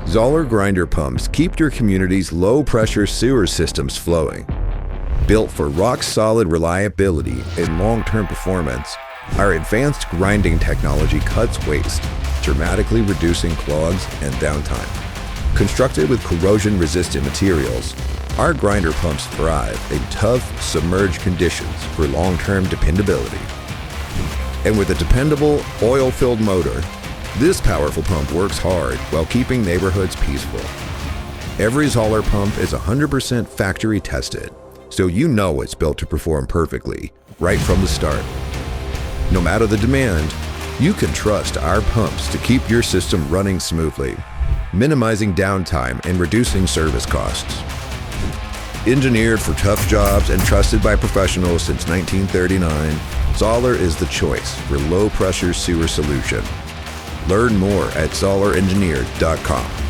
Zoeller grinder pumps keep your community's low-pressure sewer systems flowing. Built for rock-solid reliability and long-term performance, our advanced grinding technology cuts waste, dramatically reducing clogs and downtime. Constructed with corrosion-resistant materials, our grinder pumps thrive in tough, submerged conditions for long-term dependability. And with a dependable, oil-filled motor, this powerful pump works hard while keeping neighborhoods peaceful. Every Zoeller pump is 100% factory tested, so you know it's built to perform perfectly right from the start. No matter the demand, you can trust our pumps to keep your system running smoothly, minimizing downtime and reducing service costs. Engineered for tough jobs and trusted by professionals since 1939, Zoeller is the choice for low-pressure sewer solution. Learn more at ZoellerEngineered.com.